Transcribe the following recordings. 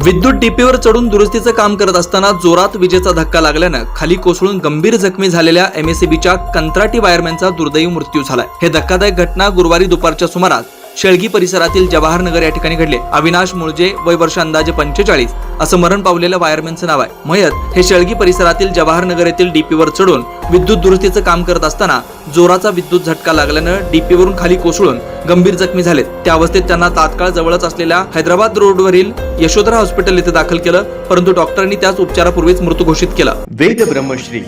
विद्युत डीपीवर चढून दुरुस्तीचं काम करत असताना जोरात विजेचा धक्का लागल्यानं खाली कोसळून गंभीर जखमी झालेल्या एमएसईबीच्या कंत्राटी वायरमॅनचा दुर्दैवी मृत्यू झालाय। हे धक्कादायक घटना गुरुवारी दुपारच्या सुमारास शेळगी परिसरातील जवाहर नगर या ठिकाणी घडले। अविनाश मुळजे, वय वर्ष अंदाजे 45 असं मरण पावलेल्या वायरमॅनचं नाव आहे। मयत हे शेळगी परिसरातील जवाहर नगर येथील डीपीवर चढून विद्युत दुरुस्तीचं काम करत असताना जोराचा विद्युत झटका लागल्यानं डीपीवरून खाली कोसळून गंभीर जखमी झालेत। त्या अवस्थेत त्यांना तात्काळ जवळच असलेल्या हैदराबाद रोडवरील यशोधरा हॉस्पिटल येथे दाखल केलं, परंतु डॉक्टरांनी त्यास उपचारापूर्वीच मृत घोषित केला। वेद ब्रह्मश्री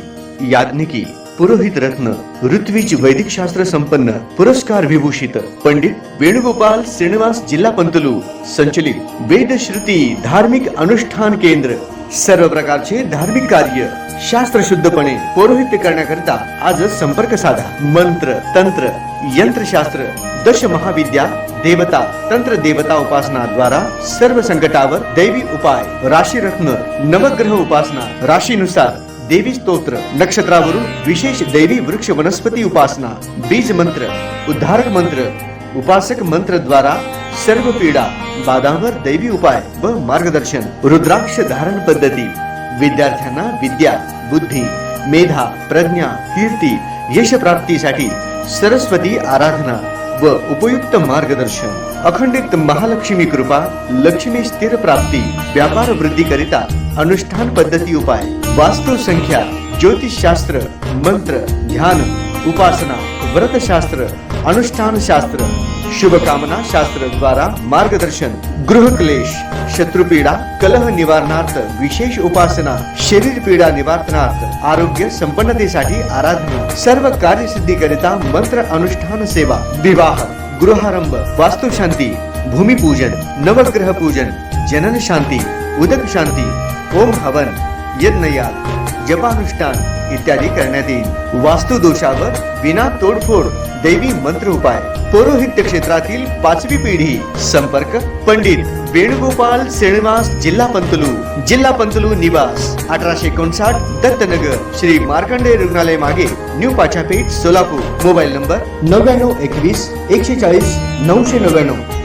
याज्ञिकी पुरोहित रत्न ऋत्विज वैदिक शास्त्र संपन्न पुरस्कार विभूषित पंडित वेणुगोपाल श्रीनिवास जिल्हा पंतलू संचलित वेद श्रुती धार्मिक अनुष्ठान केंद्र सर्व प्रकारचे धार्मिक कार्य शास्त्रशुद्धपणे पौरोहित्य करण्याकरिता आजच संपर्क साधा। मंत्र तंत्र यंत्रशास्त्र दश महाविद्या देवता तंत्र देवता उपासना द्वारा सर्व संकटावर दैवी उपाय, राशी रत्न नवग्रह उपासना, राशीनुसार देवी स्तोत्र, नक्षत्रावरून विशेष दैवी वृक्ष वनस्पती उपासना, बीज मंत्र, उद्धारक मंत्र, उपासक मंत्र द्वारा सर्व पीडा बाधांवर दैवी उपाय व मार्गदर्शन, रुद्राक्ष धारण पद्धती, विद्यार्थ्यांना विद्या बुद्धी मेधा प्रज्ञा कीर्ती यश प्राप्तीसाठी सरस्वती आराधना व उपयुक्त मार्गदर्शन, अखंडित महालक्ष्मी कृपा, लक्ष्मी स्थिर प्राप्ती, व्यापार वृद्धी करिता अनुष्ठान पद्धती उपाय, वास्तु संख्या, ज्योतिष शास्त्र, मंत्र ध्यान उपासना, व्रत शास्त्र, अनुष्ठान शास्त्र, शुभकामना शास्त्र द्वारा मार्गदर्शन, गृह क्लेश, शत्रुपीडा कलह निवारणार्थ विशेष उपासना, शरीर पीडा निवारणार्थ आरोग्य संपन्नतेसाठी आराधना, सर्व कार्यसिद्धी करिता मंत्र अनुष्ठान सेवा, विवाह गृहारंभ, वास्तु शांती, भूमिपूजन, नवग्रह पूजन, जनन शांती, उदक शांती, ओम हवन, यज्ञयाग, जपानुष्ठान इत्यादी करण्यात येईल। वास्तु दोषावर विना तोडफोड दैवी मंत्र उपाय, पौरोहित्य क्षेत्रातील 5वी पिढी। संपर्क पंडित वेणुगोपाल श्रीनिवास जिल्हा पंतलू निवास 1859 दत्तनगर, श्री मार्कंडेय रुग्णालय मागे new Pachhapeth Solapur. Mobile number 9921 140 999।